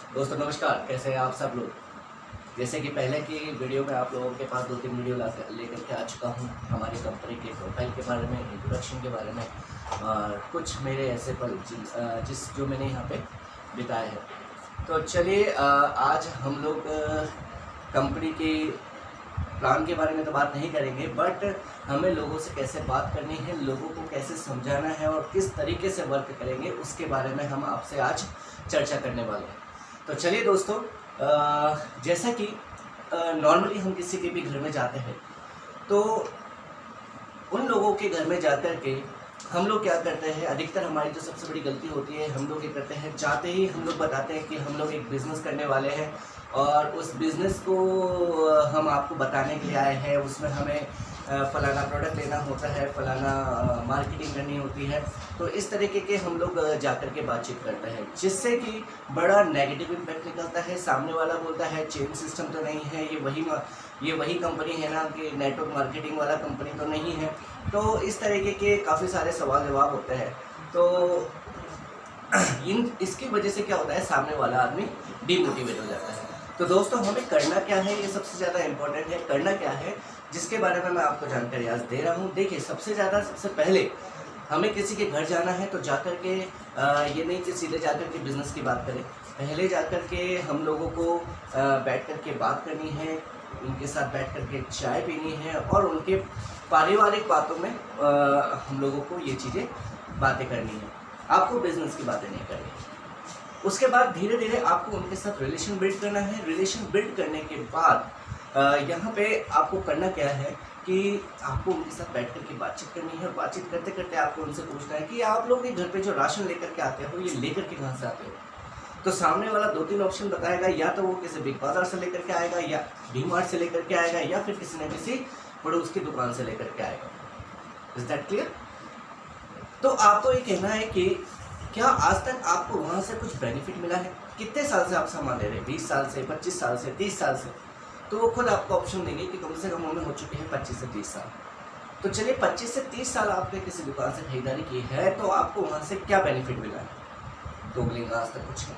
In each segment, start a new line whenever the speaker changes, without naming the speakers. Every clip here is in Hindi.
दोस्तों नमस्कार, कैसे हैं आप सब लोग। जैसे कि पहले की वीडियो में आप लोगों के पास 2-3 वीडियो लेकर के आ चुका हूं हमारी कंपनी के प्रोफाइल के बारे में, इंट्रोडक्शन के बारे में और कुछ मेरे ऐसे पल जो मैंने यहाँ पे बिताए हैं। तो चलिए आज हम लोग कंपनी के प्लान के बारे में तो बात नहीं करेंगे, बट हमें लोगों से कैसे बात करनी है, लोगों को कैसे समझाना है और किस तरीके से वर्क करेंगे उसके बारे में हम आपसे आज चर्चा करने वाले हैं। तो चलिए दोस्तों, जैसा कि नॉर्मली हम किसी के भी घर में जाते हैं तो उन लोगों के घर में जाकर के हम लोग क्या करते हैं, अधिकतर हमारी जो सबसे बड़ी गलती होती है, हम लोग ये करते हैं जाते ही हम लोग बताते हैं कि हम लोग एक बिज़नेस करने वाले हैं और उस बिज़नेस को हम आपको बताने के लिए आए हैं। उसमें हमें फ़लाना प्रोडक्ट लेना होता है, फ़लाना मार्केटिंग करनी होती है। तो इस तरीके के हम लोग जाकर के बातचीत करते हैं, जिससे कि बड़ा नेगेटिव इम्पैक्ट निकलता है। सामने वाला बोलता है चेन सिस्टम तो नहीं है, ये वही कंपनी है ना कि नेटवर्क मार्केटिंग वाला कंपनी तो नहीं है। तो इस तरीके के काफ़ी सारे सवाल जवाब होते हैं। तो इसकी वजह से क्या होता है, सामने वाला आदमी डीमोटिवेट हो जाता है। तो दोस्तों हमें करना क्या है, ये सबसे ज़्यादा इम्पोर्टेंट है। करना क्या है जिसके बारे में मैं आपको जानकारी आज दे रहा हूँ। देखिए, सबसे पहले हमें किसी के घर जाना है तो जाकर के ये नहीं कि सीधे जाकर के बिज़नेस की बात करें। पहले जाकर के हम लोगों को बैठ कर के बात करनी है, उनके साथ बैठ कर के चाय पीनी है और उनके पारिवारिक बातों में हम लोगों को ये चीज़ें बातें करनी है। आपको बिज़नेस की बातें नहीं करनी है। उसके बाद धीरे धीरे आपको उनके साथ रिलेशन बिल्ड करना है। रिलेशन बिल्ड करने के बाद यहाँ पे आपको करना क्या है कि आपको उनके साथ बैठ कर के बातचीत करनी है। बातचीत करते करते आपको उनसे पूछना है कि आप लोग के घर पे जो राशन लेकर के आते हो, ये लेकर के कहाँ से आते हो। तो सामने वाला 2-3 ऑप्शन बताएगा, या तो वो किसी बिग बाजार से लेकर के आएगा, या डी मार्ट से लेकर के आएगा, या फिर किसी न किसी पड़ोस की दुकान से लेकर के आएगा। Is that clear? तो आपको ये कहना है कि क्या आज तक आपको वहाँ से कुछ बेनिफिट मिला है? कितने साल से आप सामान ले रहे हैं? 20 साल से, 25 साल से, 30 साल से? तो वो खुद आपको ऑप्शन देंगे कि कम से कम उन्हें हो चुके हैं 25 से 30 साल। तो चलिए 25 से 30 साल आपने किसी दुकान से खरीदारी की है तो आपको वहाँ से क्या बेनिफिट मिला है? तो बोलेंगे आज तक कुछ नहीं।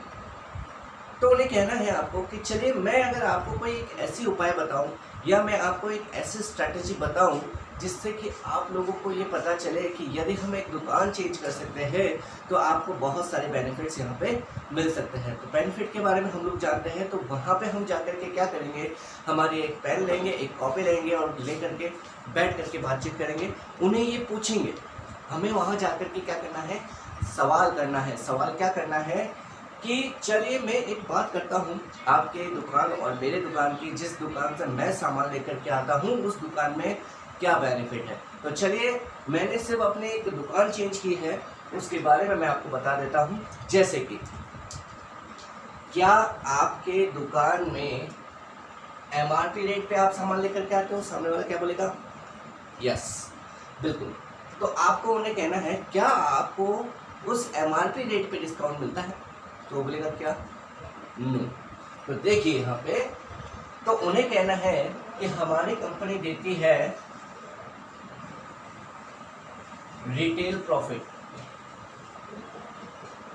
तो उन्हें कहना है आपको कि चलिए मैं अगर आपको कोई एक ऐसी उपाय बताऊं या मैं आपको एक ऐसी स्ट्रैटेजी बताऊं जिससे कि आप लोगों को ये पता चले कि यदि हम एक दुकान चेंज कर सकते हैं तो आपको बहुत सारे बेनिफिट्स यहाँ पे मिल सकते हैं। तो बेनिफिट के बारे में हम लोग जानते हैं, तो वहाँ पे हम जाकर के क्या करेंगे, हमारी एक पेन लेंगे, एक कॉपी लेंगे और लेकर के बैठ करके बातचीत करेंगे। उन्हें ये पूछेंगे, हमें वहाँ जाकर के क्या करना है, सवाल करना है। सवाल क्या करना है कि चलिए मैं एक बात करता हूँ आपके दुकान और मेरे दुकान की, जिस दुकान से मैं सामान लेकर के आता हूँ उस दुकान में क्या बेनिफिट है। तो चलिए मैंने सिर्फ अपने एक दुकान चेंज की है, उसके बारे में मैं आपको बता देता हूँ। जैसे कि क्या आपके दुकान में MRP रेट पे आप सामान लेकर के आते हो? सामने वाला क्या बोलेगा? यस, बिल्कुल। तो आपको उन्हें कहना है क्या आपको उस MRP रेट पे डिस्काउंट मिलता है? तो बोलेगा क्या? नो। तो देखिए यहाँ पे, तो उन्हें कहना है कि हमारी कंपनी देती है रिटेल प्रॉफिट।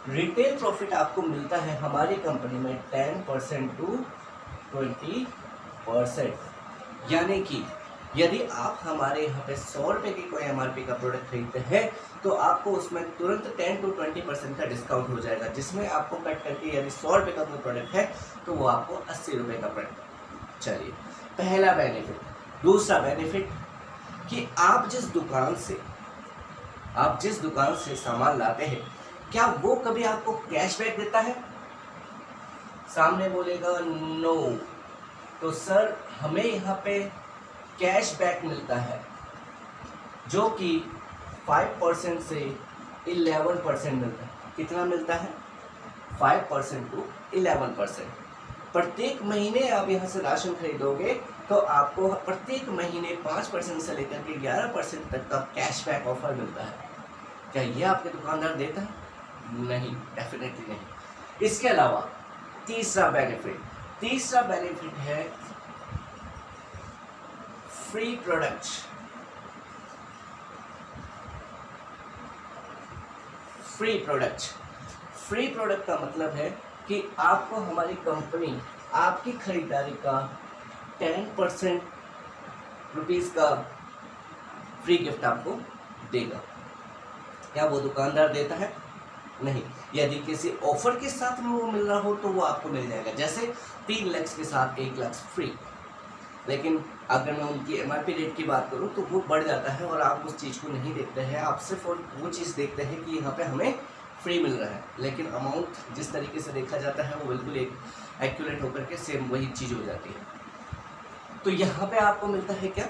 रिटेल प्रॉफिट आपको मिलता है हमारी कंपनी में 10% to 20%। यानी कि यदि आप हमारे यहाँ पे 100 रुपये की कोई MRP का प्रोडक्ट खरीदते हैं तो आपको उसमें तुरंत 10 to 20% का डिस्काउंट हो जाएगा, जिसमें आपको कट करके यदि 100 रुपये का कोई प्रोडक्ट है तो वो आपको 80 रुपये का प्रोडक्ट। चलिए, पहला बेनिफिट। दूसरा बेनिफिट कि आप जिस दुकान से सामान लाते हैं क्या वो कभी आपको कैशबैक देता है? सामने बोलेगा नो। तो सर हमें यहाँ पे कैशबैक मिलता है जो कि 5% से 11% मिलता है। कितना मिलता है? 5% to 11%। प्रत्येक महीने आप यहाँ से राशन खरीदोगे तो आपको प्रत्येक महीने 5% से लेकर के 11% तक का कैशबैक ऑफर मिलता है। क्या ये आपके दुकानदार देता है? नहीं, डेफिनेटली नहीं। इसके अलावा तीसरा बेनिफिट है फ्री प्रोडक्ट। फ्री प्रोडक्ट का मतलब है कि आपको हमारी कंपनी आपकी खरीदारी का 10% रुपीज़ का फ्री गिफ्ट आपको देगा। क्या वो दुकानदार देता है? नहीं। यदि किसी ऑफर के साथ में वो मिल रहा हो तो वो आपको मिल जाएगा, जैसे 3 लाख के साथ 1 लाख फ्री। लेकिन अगर मैं उनकी MRP रेट की बात करूं तो वो बढ़ जाता है और आप उस चीज़ को नहीं देखते हैं, आप सिर्फ और वो चीज़ देखते हैं कि यहाँ पे हमें फ्री मिल रहा है, लेकिन अमाउंट जिस तरीके से देखा जाता है वो बिल्कुल एक एक्यूरेट होकर के सेम वही चीज़ हो जाती है। तो यहाँ पे आपको मिलता है क्या?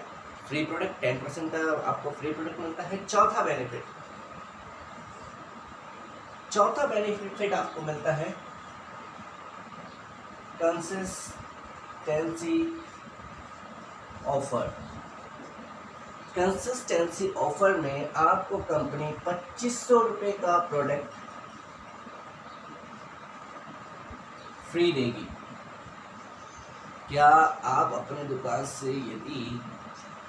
फ्री प्रोडक्ट, 10% का आपको फ्री प्रोडक्ट मिलता है। चौथा बेनिफिट आपको मिलता है कंसिस्टेंसी ऑफर। कंसिस्टेंसी ऑफर में आपको कंपनी 2500 रुपये का प्रोडक्ट फ्री देगी। क्या आप अपने दुकान से यदि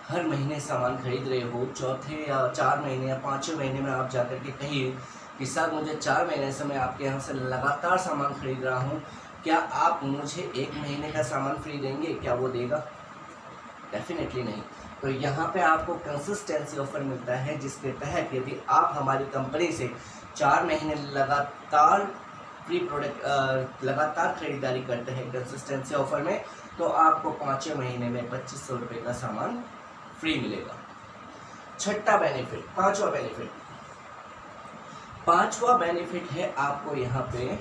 हर महीने सामान खरीद रहे हो, चौथे या 4 महीने या 5वें महीने में आप जाकर के कहिए कि सर मुझे 4 महीने से मैं आपके यहाँ से लगातार सामान खरीद रहा हूँ, क्या आप मुझे 1 महीने का सामान फ्री देंगे? क्या वो देगा? डेफिनेटली नहीं। तो यहाँ पे आपको कंसिस्टेंसी ऑफर मिलता है, जिसके तहत यदि आप हमारी कंपनी से 4 महीने लगातार फ्री प्रोडक्ट लगातार खरीदारी करते हैं कंसिस्टेंसी ऑफर में, तो आपको 5वें महीने में 2500 रुपये का सामान फ्री मिलेगा। पांचवा बेनिफिट है आपको यहाँ पे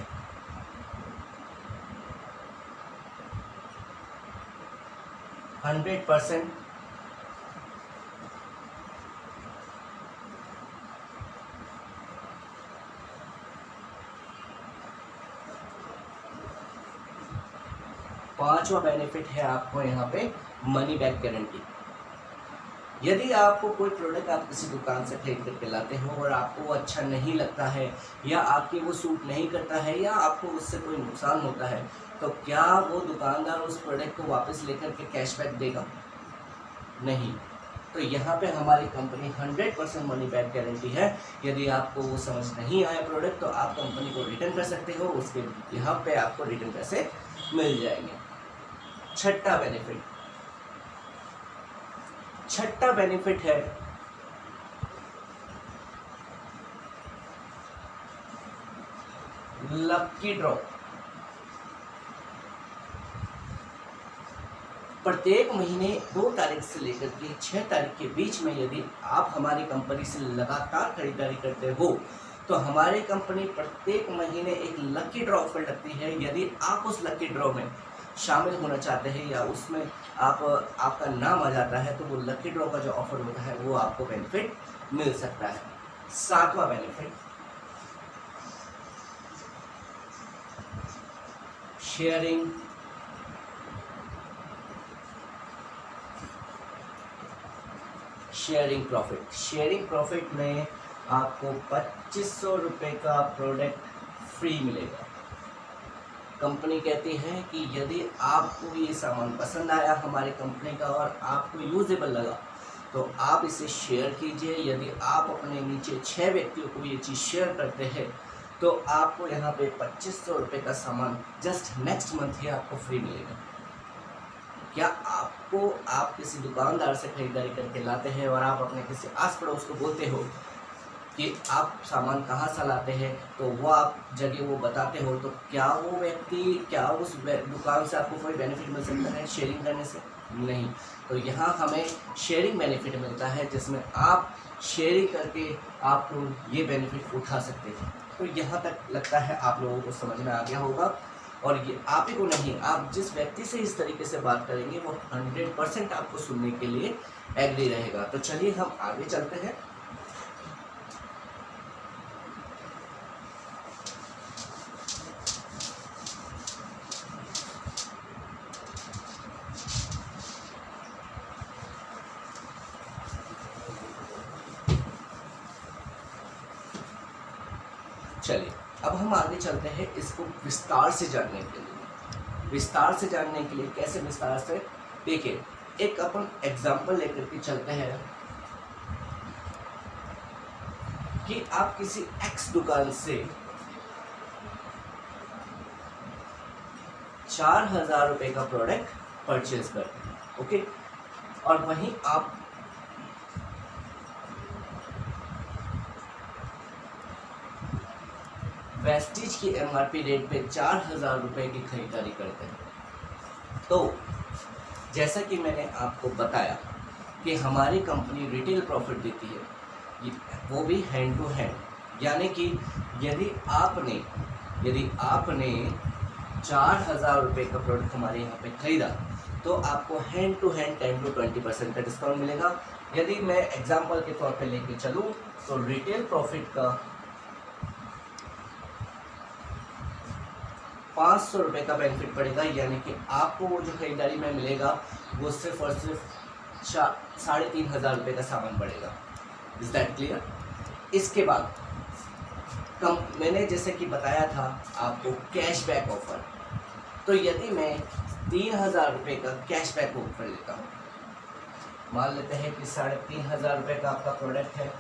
100% पांचवा बेनिफिट है आपको यहाँ पे मनी बैक गारंटी। यदि आपको कोई प्रोडक्ट आप किसी दुकान से खरीद करके लाते हो और आपको वो अच्छा नहीं लगता है, या आपके वो सूट नहीं करता है, या आपको उससे कोई नुकसान होता है, तो क्या वो दुकानदार उस प्रोडक्ट को वापस लेकर के कैशबैक देगा? नहीं। तो यहाँ पे हमारी कंपनी 100% मनी बैक गारंटी है। यदि आपको वो समझ नहीं आया प्रोडक्ट तो आप कंपनी को रिटर्न कर सकते हो, उसके यहाँ पे आपको रिटर्न पैसे मिल जाएंगे। छठा बेनिफिट है लकी ड्रॉ। प्रत्येक महीने 2 तारीख से लेकर के 6 तारीख के बीच में यदि आप हमारी कंपनी से लगातार खरीदारी करते हो तो हमारी कंपनी प्रत्येक महीने एक लकी ड्रॉ ऑफर लगती है। यदि आप उस लकी ड्रॉ में शामिल होना चाहते हैं या उसमें आपका नाम आ जाता है तो वो लकी ड्रॉ का जो ऑफर होता है वो आपको बेनिफिट मिल सकता है। 7वां बेनिफिट शेयरिंग प्रॉफिट में आपको 2500 रुपये का प्रोडक्ट फ्री मिलेगा। कंपनी कहती है कि यदि आपको ये सामान पसंद आया हमारी कंपनी का और आपको यूजेबल लगा तो आप इसे शेयर कीजिए। यदि आप अपने नीचे 6 व्यक्तियों को ये चीज़ शेयर करते हैं तो आपको यहाँ पे 2500 रुपये का सामान जस्ट नेक्स्ट मंथ ही आपको फ्री मिलेगा। क्या आप किसी दुकानदार से खरीदारी करके लाते हैं और आप अपने किसी आस पड़ोस को बोलते हो कि आप सामान कहाँ से लाते हैं, तो वो आप जगह वो बताते हो, तो क्या वो व्यक्ति उस दुकान से आपको कोई बेनिफिट मिल सकता है शेयरिंग करने से? नहीं। तो यहाँ हमें शेयरिंग बेनिफिट मिलता है जिसमें आप शेयरिंग करके आप ये बेनिफिट उठा सकते हैं। तो यहाँ तक लगता है आप लोगों को समझ में आ गया होगा, और ये आप ही को नहीं, आप जिस व्यक्ति से इस तरीके से बात करेंगे वो 100% आपको सुनने के लिए एग्री रहेगा। तो चलिए हम आगे चलते हैं। चलिए अब हम आगे चलते हैं इसको विस्तार से जानने के लिए। कैसे विस्तार से? देखिए, एक अपन एग्जांपल लेकर के चलते हैं कि आप किसी एक्स दुकान से 4,000 रुपये का प्रोडक्ट परचेज करते हैं। ओके, और वहीं आप वेस्टीज की MRP रेट पे 4,000 रुपये की खरीदारी करते हैं। तो जैसा कि मैंने आपको बताया कि हमारी कंपनी रिटेल प्रॉफिट देती है, वो भी हैंड टू हैंड, यानी कि यदि आपने 4,000 रुपये का प्रोडक्ट हमारे यहाँ पे खरीदा तो आपको हैंड टू हैंड 10 to 20% का डिस्काउंट मिलेगा। यदि मैं एग्जांपल के तौर पे लेके चलूँ तो रिटेल प्रॉफिट का 500 रुपये का बेनिफिट पड़ेगा, यानी कि आपको वो जो खरीदारी में मिलेगा वो सिर्फ और सिर्फ 3,500 रुपये का सामान पड़ेगा। Is that clear? इसके बाद मैंने जैसे कि बताया था आपको कैशबैक ऑफर, तो यदि मैं 3,000 रुपये का कैशबैक ऑफर लेता हूँ, मान लेते हैं कि 3,500 रुपये का आपका प्रोडक्ट है,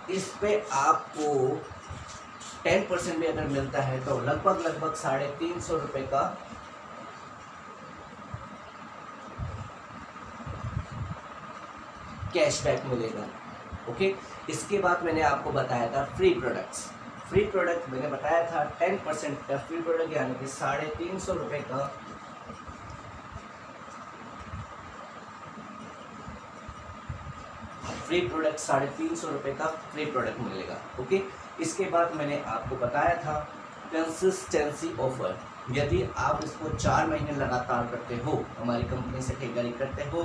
इस पे आपको 10% भी अगर मिलता है तो लगभग 350 रुपये का कैशबैक मिलेगा। ओके, इसके बाद मैंने आपको बताया था फ्री प्रोडक्ट मैंने बताया था 10% का फ्री प्रोडक्ट, यानी कि 350 रुपये का फ्री प्रोडक्ट, 350 रुपये का फ्री प्रोडक्ट मिलेगा। ओके, इसके बाद मैंने आपको बताया था कंसिस्टेंसी ऑफर, यदि आप इसको 4 महीने लगातार करते हो, हमारी कंपनी से खरीदारी करते हो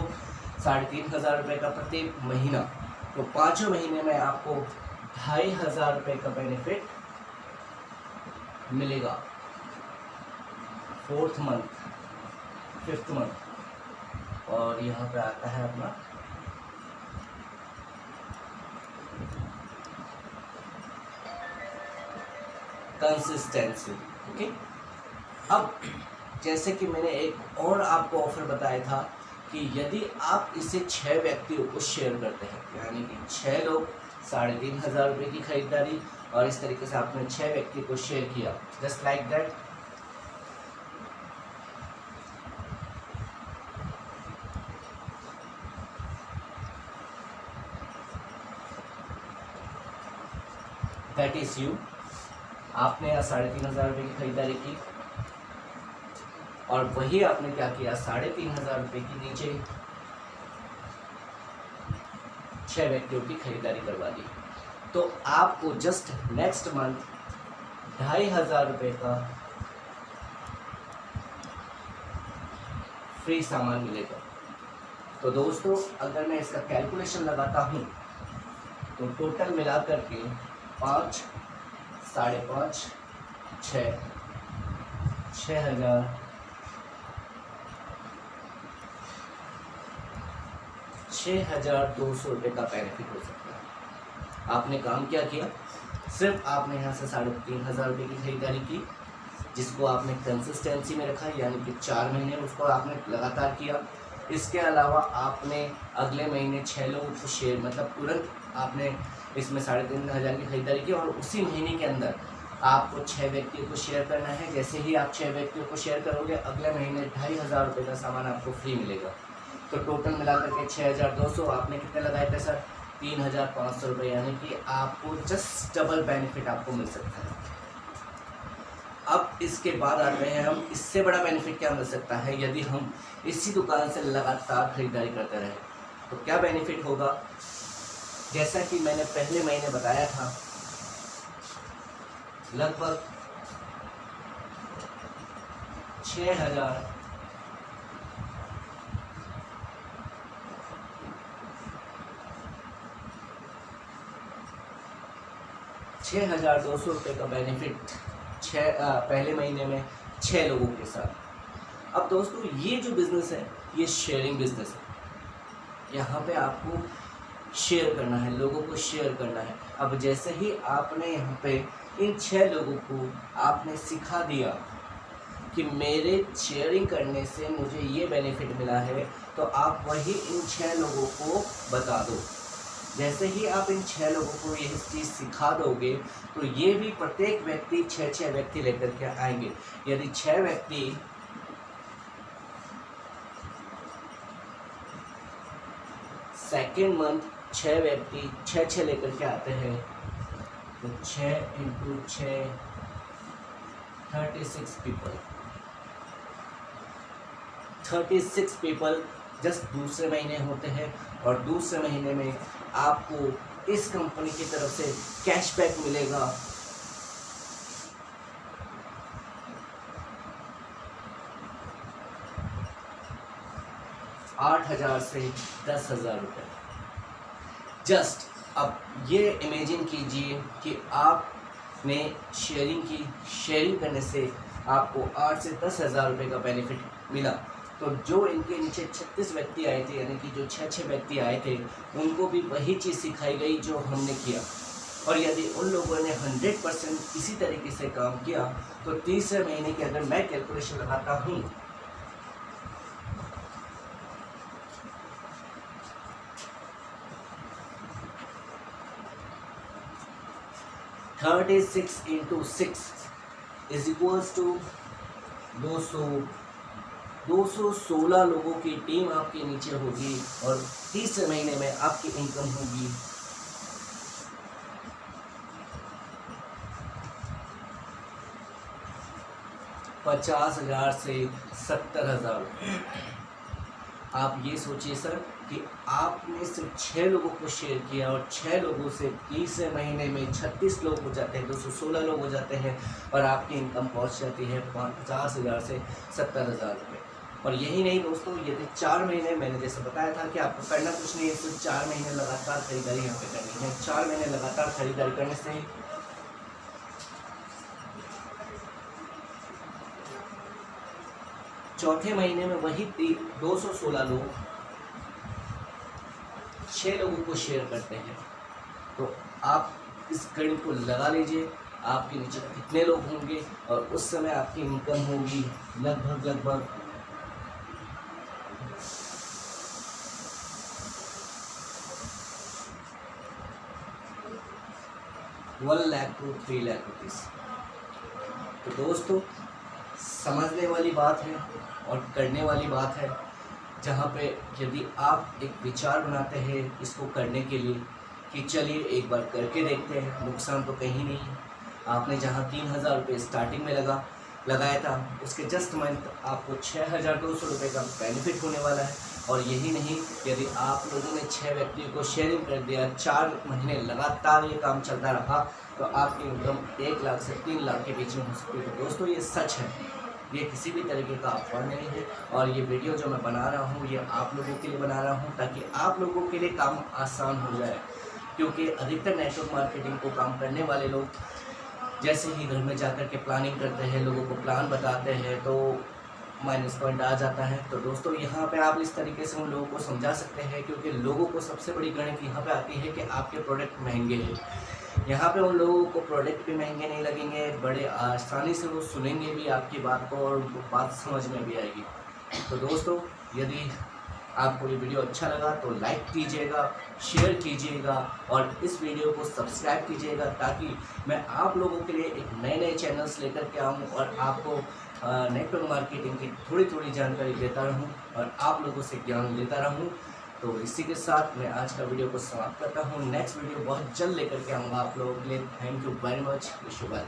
3,500 रुपये का प्रति महीना, तो 5 महीने में आपको 2,500 रुपये का बेनिफिट मिलेगा। 4th मंथ, 5th मंथ, और यहाँ पे आता है अपना कंसिस्टेंसी। ओके, अब जैसे कि मैंने एक और आपको ऑफर बताया था कि यदि आप इसे 6 व्यक्तियों को शेयर करते हैं, यानी कि 6 लोग 3,500 रुपये की खरीदारी, और इस तरीके से आपने 6 व्यक्ति को शेयर किया, just like that, that is you. आपने 3,500 रुपये की खरीदारी की, और वही आपने क्या किया, 3,500 रुपये की नीचे 6 व्यक्तियों की खरीदारी करवा दी, तो आपको जस्ट नेक्स्ट मंथ 2,500 रुपये का फ्री सामान मिलेगा। तो दोस्तों, अगर मैं इसका कैलकुलेशन लगाता हूँ तो टोटल मिला करके 5, 5.5, 6,000, 6,200 रुपये का बेनिफिट हो सकता है। आपने काम क्या किया, सिर्फ आपने यहाँ से 3,500 रुपये की खरीदारी की, जिसको आपने कंसिस्टेंसी में रखा, यानी कि 4 महीने उसको आपने लगातार किया। इसके अलावा आपने अगले महीने 6 लोगों को शेयर, मतलब तुरंत आपने इसमें 3,500 की खरीदारी की, और उसी महीने के अंदर आपको 6 व्यक्तियों को शेयर करना है। जैसे ही आप 6 व्यक्तियों को शेयर करोगे, अगले महीने 2,500 रुपये का सामान आपको फ्री मिलेगा। तो टोटल मिलाकर के 6,200, आपने कितने लगाए थे सर, 3,500 रुपये, यानी कि आपको जस्ट डबल बेनिफिट आपको मिल सकता है। अब इसके बाद आते हैं हम, इससे बड़ा बेनिफिट क्या मिल सकता है यदि हम इसी दुकान से लगातार खरीदारी करते रहे, तो क्या बेनिफिट होगा। जैसा कि मैंने पहले महीने बताया था, लगभग 6,000 6,200 रुपये का बेनिफिट पहले महीने में 6 लोगों के साथ। अब दोस्तों, ये जो बिज़नेस है ये शेयरिंग बिज़नेस है। यहाँ पे आपको शेयर करना है, लोगों को शेयर करना है। अब जैसे ही आपने यहाँ पे इन 6 लोगों को आपने सिखा दिया कि मेरे शेयरिंग करने से मुझे ये बेनिफिट मिला है, तो आप वही इन 6 लोगों को बता दो। जैसे ही आप इन 6 लोगों को यह चीज़ सिखा दोगे, तो ये भी प्रत्येक व्यक्ति 6 व्यक्ति लेकर के आएंगे। यदि 6 व्यक्ति सेकेंड मंथ 6 व्यक्ति 6 लेकर के आते हैं, तो 6 × 6 36 पीपल, 36 पीपल जस्ट दूसरे महीने होते हैं। और दूसरे महीने में आपको इस कंपनी की तरफ से कैशबैक मिलेगा 8,000 से 10,000 रुपये। जस्ट अब ये इमेजिन कीजिए कि आपने शेयरिंग करने से आपको 8 से 10,000 रुपये का बेनिफिट मिला। तो जो इनके नीचे 36 व्यक्ति आए थे, यानी कि जो 6 व्यक्ति आए थे, उनको भी वही चीज़ सिखाई गई जो हमने किया। और यदि उन लोगों ने 100% इसी तरीके से काम किया तो तीसरे महीने के अगर मैं कैलकुलेशन लगाता हूँ (36 × 6 = 216 लोगों की टीम आपके नीचे होगी। और तीसरे महीने में आपकी इनकम होगी 50,000 से 70,000। आप ये सोचिए सर कि आपने सिर्फ 6 लोगों को शेयर किया और 6 लोगों से तीसरे महीने में 36 लोग हो जाते हैं, 216 लोग हो जाते हैं और आपकी इनकम पहुंच जाती है 50,000 से 70,000 रुपये। और यही नहीं दोस्तों, यदि 4 महीने, मैंने जैसे बताया था कि आपको करना कुछ नहीं है, सिर्फ 4 महीने लगातार खरीदारी यहाँ पे करनी है। 4 महीने लगातार खरीदारी करने से चौथे महीने में वही 216 लोग 6 लोगों को शेयर करते हैं। तो आप इस गणित को लगा लीजिए, आपके नीचे कितने लोग होंगे और उस समय आपकी इनकम होगी लगभग 1 लाख to 3 लाख रुपीज़। तो दोस्तों समझने वाली बात है और करने वाली बात है, जहाँ पे यदि आप एक विचार बनाते हैं इसको करने के लिए कि चलिए एक बार करके देखते हैं, नुकसान तो कहीं नहीं है। आपने जहाँ 3,000 रुपये स्टार्टिंग में लगाया था, उसके जस्ट मंथ आपको 6,200 रुपये का बेनिफिट होने वाला है। और यही नहीं, यदि आप लोगों ने 6 व्यक्तियों को शेयरिंग कर दिया, 4 महीने लगातार ये काम चलता रहा, तो आपकी इनकम 1 लाख से 3 लाख के बीच में हो सकती है। तो दोस्तों ये सच है, ये किसी भी तरीके का अफवाह नहीं है। और ये वीडियो जो मैं बना रहा हूँ ये आप लोगों के लिए बना रहा हूँ ताकि आप लोगों के लिए काम आसान हो जाए। क्योंकि अधिकतर नेटवर्क मार्केटिंग को काम करने वाले लोग जैसे ही घर में जाकर के प्लानिंग करते हैं, लोगों को प्लान बताते हैं, तो माइनस पॉइंट आ जाता है। तो दोस्तों यहाँ पे आप इस तरीके से उन लोगों को समझा सकते हैं, क्योंकि लोगों को सबसे बड़ी गणित यहाँ पे आती है कि आपके प्रोडक्ट महंगे हैं। यहाँ पे उन लोगों को प्रोडक्ट भी महंगे नहीं लगेंगे, बड़े आसानी से वो सुनेंगे भी आपकी बात को और उनको बात समझ में भी आएगी। तो दोस्तों यदि आपको ये वीडियो अच्छा लगा तो लाइक कीजिएगा, शेयर कीजिएगा और इस वीडियो को सब्सक्राइब कीजिएगा, ताकि मैं आप लोगों के लिए एक नए चैनल्स लेकर के आऊँ और आपको नेटवर्क मार्केटिंग की थोड़ी जानकारी देता रहूँ और आप लोगों से ज्ञान लेता रहूँ। तो इसी के साथ मैं आज का वीडियो को समाप्त करता हूँ। नेक्स्ट वीडियो बहुत जल्द लेकर के आऊँगा आप लोगों के लिए। Thank you very much. Wish you well.